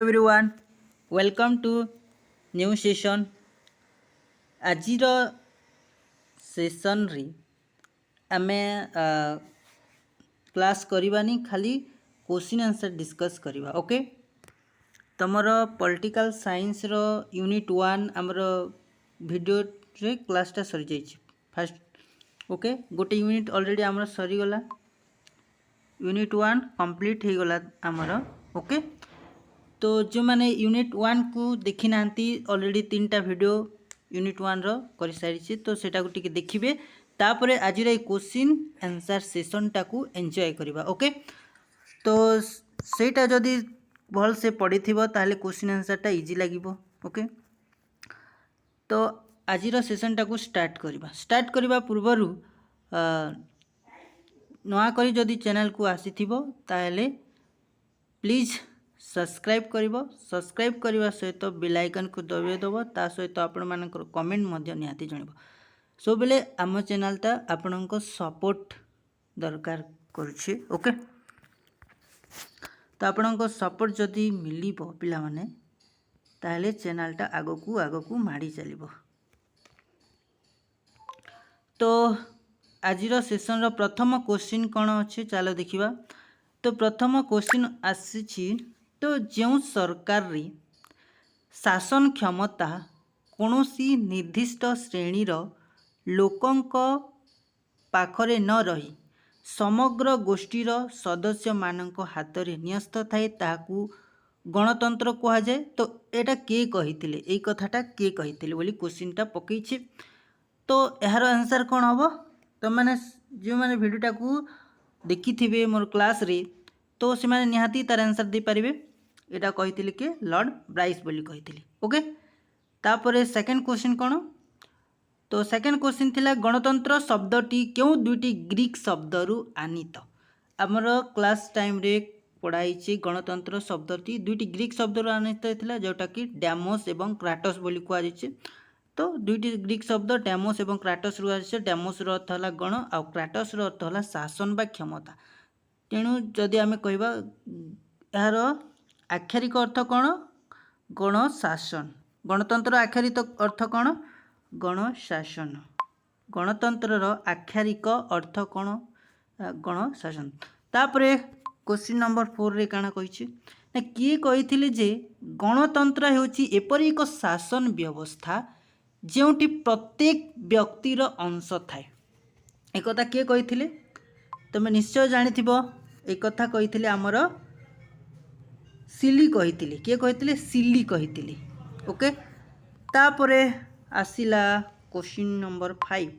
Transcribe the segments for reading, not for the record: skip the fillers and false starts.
everyone, welcome to new session. ଆଜିର ସେସନ୍ରେ ଆମେ class କରିବାନି ଖାଲି क्वेश्चन आंसर डिस्कस करवा ओके। तमर पॉलिटिकल साइंस रो यूनिट 1 आमर वीडियो रे क्लासटा सरी जाइए फास्ट ओके। गोटे यूनिट ऑलरेडी आमर सरी गला, यूनिट 1 कंप्लीट हो गला आमर ओके। तो जो मैंने यूनिट 1 को देखी ना ऑलरेडी 3टा वीडियो यूनिट 1 रो कर सारी, तो सेटा को टिके देखिबे, तापर आज क्वेश्चन आंसर सेशन टाकू एंजॉय करवा ओके। तो सेटा जदि भल से पढ़ी ताहले क्वेश्चन आंसरटा इजी लगे ओके। तो आज सेशन टाकू स्टार्ट करवा पूर्वर नया करी जदि चैनल को आसी ताहले प्लीज सब्सक्राइब करने सहित बेल आइकन को दबाई दब, ता सहित आपण मानकर कमेंट मध्य निहाती जणिबो। सब बेले आम चैनलटा आपणक सपोर्ट दरकार करुछि ओके। तो आपणक सपोर्ट जदि मिलिबो पिला माने ताहले चैनलटा आगकू माड़ी चलिबो। तो आजिर सेशन रो प्रथम क्वेश्चन कौन अच्छे चलो देखिबा। तो प्रथम क्वेश्चन आसी, तो जो सरकार री शासन क्षमता कौनसी निर्दिष्ट श्रेणीर लोकंक पाखरे न रही समग्र गोष्ठीर सदस्य मानक हाथ रे न्यस्त थाए ताकू गणतंत्र कहा जाए। तो एटा के कहिथिले, एई कथाटा के कहिथिले बोली क्वेश्चनटा पकईछि। तो यार आंसर कौन हम, तो मैंने जो मैंने वीडियोटा को देखी थे मोर क्लास रे, तो से मैंने निहाती तार आंसर दे पारिबे। एटा कहिथिले के लॉर्ड ब्राइस बोली कहिथिले ओके। तापरे सेकंड क्वेश्चन कौन, तो सेकंड क्वेश्चन थिला गणतंत्र शब्दटी क्यों दुईटी ग्रीक शब्दरू आनीत। आमर क्लास टाइम रे पढ़ाई गणतंत्र शब्दटी दुईटी ग्रीक शब्दरू आनीत होता, जोटा कि डैमोस एवं क्राटस बोली कहुए। तो दुईटी ग्रीक शब्द डैमोस एवं क्राटस रु आसी, डैमोस रो अर्थ है गण आ क्राटस रो अर्थ है शासन बा क्षमता। तेणु जदि आम कहबा यार आक्षरिक अर्थ कौन, गण शासन। गणतंत्र आक्षरिक अर्थ कौन, गण शासन। गणतंत्र आक्षरिक अर्थ कौन, गण शासन। तापरे क्वेश्चन नंबर 4 रे काना कहिछि ना, किए कहिथिले जे गणतंत्र हेउछि एपरि एक शासन व्यवस्था जेउटी प्रत्येक व्यक्तिर अंश थाए। एक कथा किए कहिथिले, तुम निश्चय जानिथिबो। एक कथा कहिथिले आमर सिली कहिथिले, किए कहिथिले, सिली कहिथिले ओके। तापरे आसिला क्वेश्चन नंबर 5।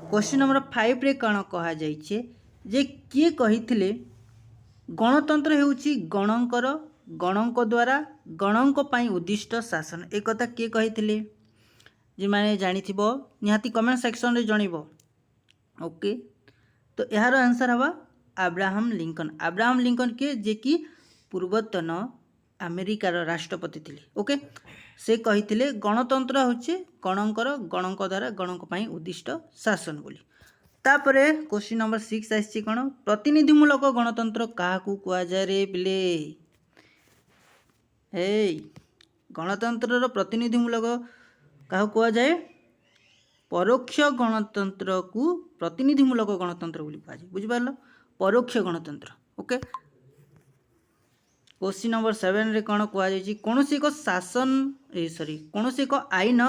क्वेश्चन नंबर 5 रे कौन कहा जाइछे जे किए कहिथिले गणतंत्र हेउछि गणंकर, गणंक द्वारा गणंक पई उद्दिष्ट शासन। एक कथा किए कहिथिले जे माने जानिथिबो निहाती कमेंट सेक्शन रे जणिबो ओके। तो यार आंसर हवा अब्राहम लिंकन। अब्राहम लिंकन के जे कि पूर्वतन अमेरिकार राष्ट्रपति थिले ओके। से कहिथिले गणतंत्र होछि गणंकर, गणंक द्वारा गणंक पई उद्दिष्ट शासन बोली। तापरे क्वेश्चन नंबर 6 आछि कोन, प्रतिनिधिमूलक गणतंत्र काहाकू कुआ जाय रे बिले। हे गणतंत्र रो प्रतिनिधिमूलक काहाकू कुआ जाय, परोक्ष गणतंत्र को प्रतिनिधिमूलक गणतंत्र बोली कुआ जाय, बुझि पारलो, परोक्ष गणतंत्र ओके। क्वेश्चन नंबर 7 रे कौन कहुई, कौन एक शासन कौन एक आईन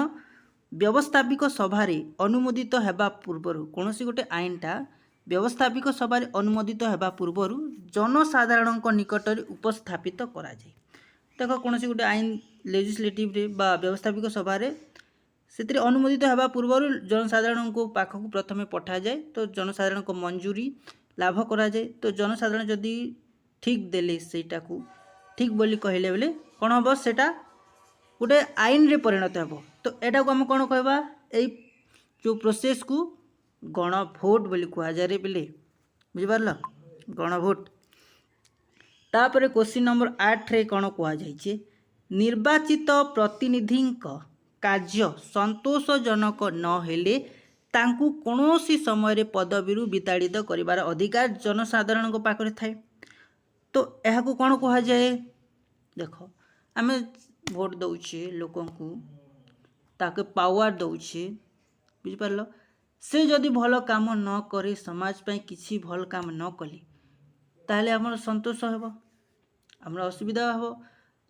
व्यवस्थापिक सभार अनुमोदित होगा पूर्वर, कौन गोटे आईनटा व्यवस्थापिक सभार अनुमोदित होगा पूर्वर जनसाधारण निकट में उपस्थापित करा जाए। देख कौन गोटे आईन लेजिस्लेटिव रे बा व्यवस्थापिक सभार से अनुमोदित होगा पूर्वर जनसाधारण को पाखक प्रथमे पठा जाए, तो जनसाधारण को मंजूरी लाभ करा जाए। तो जनसाधारण जदि ठीक देले सेटा को ठीक बोली कहले बेले कौन हम सेटा गोटे आईन रे परिणत हो। तो एटा को हम कौन कहबा, एई जो प्रोसेस को गण भोट बोली कहा जाए रे बेले, बुझि पारल, गण भोट। तापरे क्वेश्चन नंबर 8 रे कौन कहा जाइछे, निर्वाचित प्रतिनिधिंक कार्य संतोषजनक न हेले तांकू कौनसी समय पदवी विताड़ित करिवार अधिकार जनसाधारण पाखरे थाए। तो यह कौन कहा जाए, देख आम भोट दौचे लोक ताके पावर दौचे बुझिपार से जदि भल काम न करे समाज पे किसी भल काम न कले ताहले आमर संतोष हेब आमर असुविधा हे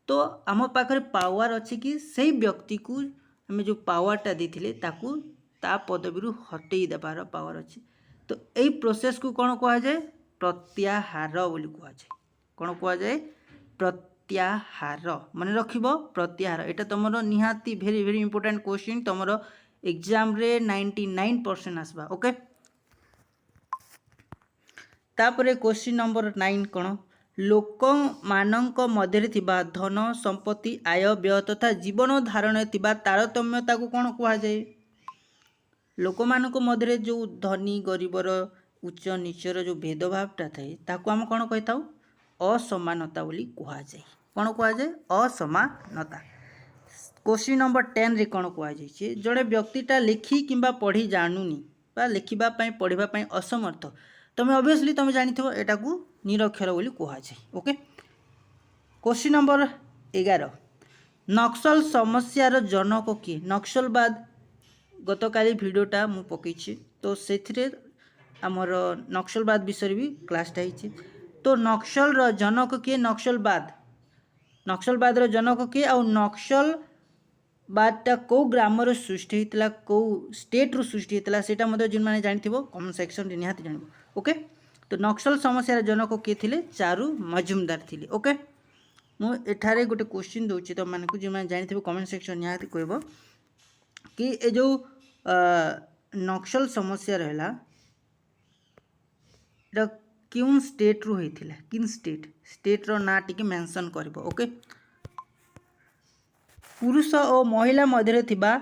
तो आम पाखे पावर अच्छी कि से व्यक्ति को आम जो पावरटा देथिले ताकू ता पदवी हटई देवार पावर अच्छी तो यही प्रोसेस को कौन कह जाए प्रत्याहार बोली कह जाए कौन कह जाए प्रत्याहार मन रखिब प्रत्याहार एटा तुमर निहाती भेरी भेरी इंपोर्टेंट क्वेश्चन तुमर एग्जाम रे 99% आसबा ओके। तापरे क्वेश्चन नंबर 9 कौन लोक मानक मध्य थिबा धन संपत्ति आय व्यय तथा जीवन धारण थिबा तारतम्यता को कौन कह जाए लोक मानक मध्य जो धनी गरीबर उच्च नीचर जो भेदभावटा थाए ताकू आम कौन कही था असमानता बोली कह जाए कौन कह जाए असमानता। क्वेश्चन नंबर 10 रे कौन कह जाए जड़े व्यक्तिटा लिखि किंबा पढ़ी जानूनी बा लिखा पढ़ापी असमर्थ तुम ऑब्वियसली तुम जानी एटा को निरक्षर बोली कह जाए ओके। क्वेश्चन नंबर 11 नक्सल समस्यार जनक किए नक्सलवाद गतकाली भिडियोटा मु पकई तो से आमर नक्सलवाद विषय भी क्लासटा होती तो नक्सल जनक किए नक्सलवाद जनक किए आ नक्सलवादटा कौ ग्राम सृष्टि होता कौ स्टेट रु सृष्टि होता से जो मैंने जानी कमेंट सेक्शन निहाती जान ओके। तो नक्सल समस्यार जनक किए थे चारू मजुमदार थे ओके। मुझे गोटे क्वेश्चन दूसरी तुम मानक जो मैंने जानी कमेंट सेक्शन निहाती कह कि ए जो नक्सल समस्या रहा क्यों स्टेट रु होता किन स्टेट रो ना टी मेंशन कर ओके। पुरुष और महिला मध्य थिबा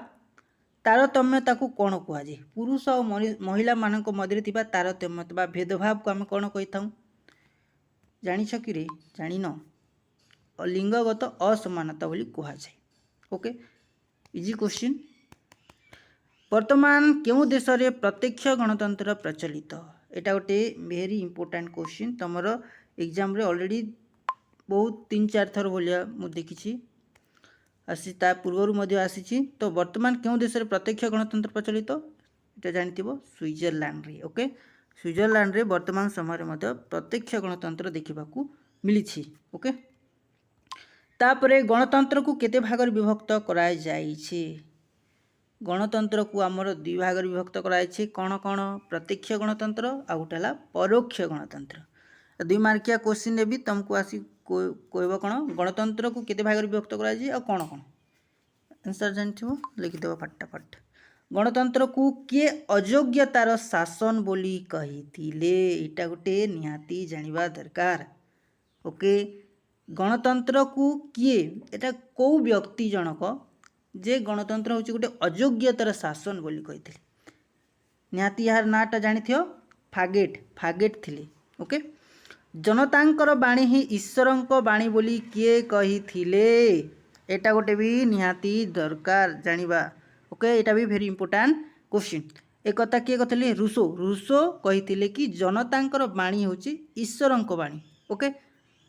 तारतम्यता को कौन कह जाए पुरुष और महिला मानक मध्य थिबा तारतम्यता भेदभाव को आम कौन कही था जानिछ कि रे जानी न लिंगगत असमानता बोली कह जाए ओके। इजी क्वेश्चन वर्तमान क्यों देश रे प्रत्यक्ष गणतंत्र प्रचलित एटा गोटे वेरी इंपोर्टेंट क्वेश्चन तुमर एग्जाम रे ऑलरेडी बहुत 3-4 थर भाया मुझे देखी आसी ता पूर्वर आसी तो वर्तमान क्यों देश रे प्रत्यक्ष गणतंत्र प्रचलित ये जानते स्विट्जरलैंड रे ओके। स्विट्जरलैंड रे वर्तमान समय में प्रत्यक्ष गणतंत्र देखा मिली ओके। तापरे गणतंत्र को केते भाग विभक्त कराई जाइछे गणतंत्र को आमर 2 भाग विभक्त कराई कौन कौन प्रत्यक्ष गणतंत्र आ गोटे परोक्ष गणतंत्र 2 मार्किया क्वेश्चन भी तुमको आसी कह कौन गणतंत्र को केते भाग विभक्त कराई आ कौन कौन आंसर जानथिबो लिखिदेव फटाफट। गणतंत्र को किए अयोग्यतार शासन बोली कहिथिले एटा गोटे निहाती जानिबा दरकार ओके। गणतंत्र को किए एटा को व्यक्ति जनक जे गणतंत्र हूँ गोटे अयोग्यतार शासन बोली कही निहाती यार नाटा जानी फागेट थिले ओके। जनतांकर बाणी ही ईश्वरंक बाणी बोली किए कही थिले एटा गोटे भी निहाती दरकार जानिबा ओके। एटा भी वेरी इंपोर्टेंट क्वेश्चन एक कथा किए कहते रूसो कही कि जनतांकर बाणी हूँ ईश्वरंक बाणी ओके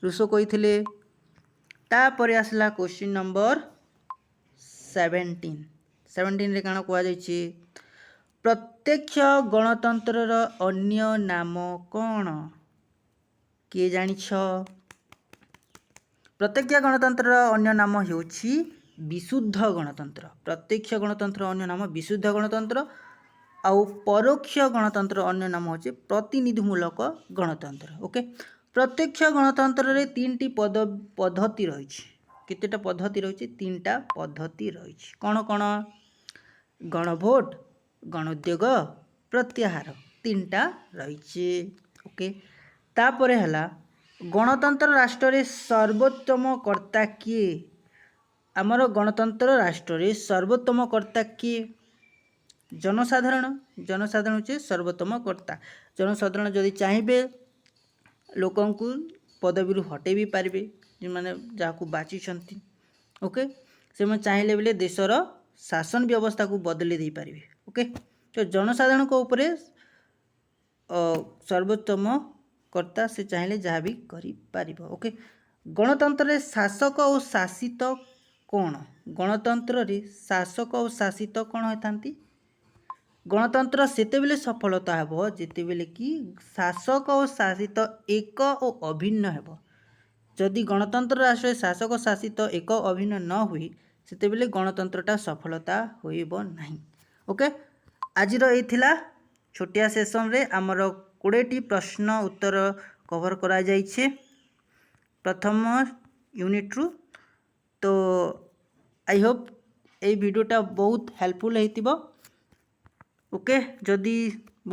रूसो कही तापर आसला क्वेश्चन नंबर 17 रे काना कह जाइए प्रत्यक्ष गणतंत्र अन्य नाम कौन किए जानिछ प्रत्यक्ष गणतंत्र अन्य नाम होछि विशुद्ध गणतंत्र प्रत्यक्ष गणतंत्र अन्य नाम विशुद्ध गणतंत्र आउ परोक्ष गणतंत्र अन्य नाम होछि प्रतिनिधिमूलक गणतंत्र ओके। प्रत्यक्ष गणतंत्र रे 3टी पद्धति रही केतेटा पद्धति रही 3टा पद्धति रही कौन कौन गणभोट गणोद्योग प्रत्याहार 3टा रही ओके। तापरे हला गणतंत्र राष्ट्र रे सर्वोत्तम कर्ता किए आमर गणतंत्र राष्ट्र रे सर्वोत्तम कर्ता किए जनसाधारण होचे सर्वोत्तम कर्ता जनसाधारण जदि चाहिए लोकन को पदवी हटे भी पारे जो मैंने जहाँ बाची ओके से चाहिए बेले देशर शासन व्यवस्था को बदली दे पारे ओके। तो जनसाधारण को ऊपर सर्वोत्तम कर्ता से चाहिए जहाँ भी करि पारिबो ओके। ଗଣତନ୍ତ୍ରରେ ଶାସକ ଓ ଶାସିତ କ'ଣ? ଗଣତନ୍ତ୍ରରେ ଶାସକ ଓ ଶାସିତ କ'ଣ ହୋଇଥାନ୍ତି? ଗଣତନ୍ତ୍ର ସେତେବେଳେ ସଫଳତା ହେବ ଯେତେବେଳେ କି ଶାସକ ଓ ଶାସିତ ଏକ ଓ ଅଭିନ୍ନ ହେବ। ଯଦି ଗଣତନ୍ତ୍ର ରାଷ୍ଟ୍ରରେ ଶାସକ ଶାସିତ ଏକ ଅଭିନ୍ନ ନ ହୁଏ ସେତେବେଳେ ଗଣତନ୍ତ୍ରଟା ସଫଳତା ହୋଇବ ନାହିଁ। ଓକେ, ଆଜିର ଏଇ ଥିଲା ଛୋଟିଆ ସେସନ୍ରେ ଆମର 20ଟି ପ୍ରଶ୍ନ ଉତ୍ତର କଭର କରାଯାଇଛି ପ୍ରଥମ ୟୁନିଟ୍ରୁ। ତ ଆଇ ହୋପ୍ ଏଇ ଭିଡ଼ିଓଟା ବହୁତ ହେଲ୍ପଫୁଲ୍ ହେଇଥିବ। ଓକେ, ଯଦି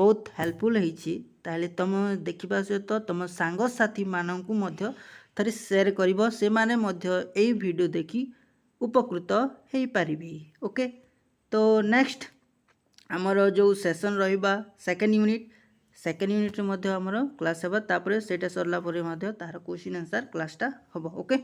ବହୁତ ହେଲ୍ପଫୁଲ୍ ହେଇଛି ତାହେଲେ ତୁମ ଦେଖିବା ସହିତ ତୁମ ସାଙ୍ଗସାଥିମାନଙ୍କୁ ମଧ୍ୟ ଥରେ ସେୟାର କରିବ, ସେମାନେ ମଧ୍ୟ ଏଇ ଭିଡ଼ିଓ ଦେଖି ଉପକୃତ ହେଇପାରିବେ। ଓକେ, ତ ନେକ୍ସଟ ଆମର ଯେଉଁ ସେସନ୍ ରହିବା ସେକେଣ୍ଡ ୟୁନିଟ୍ରେ ମଧ୍ୟ ଆମର କ୍ଲାସ୍ ହେବ, ତାପରେ ସେଇଟା ସରିଲା ପରେ ମଧ୍ୟ ତାହାର କ୍ୱେଶ୍ଚିନ୍ ଆନ୍ସର୍ କ୍ଲାସ୍ଟା ହେବ। ଓକେ।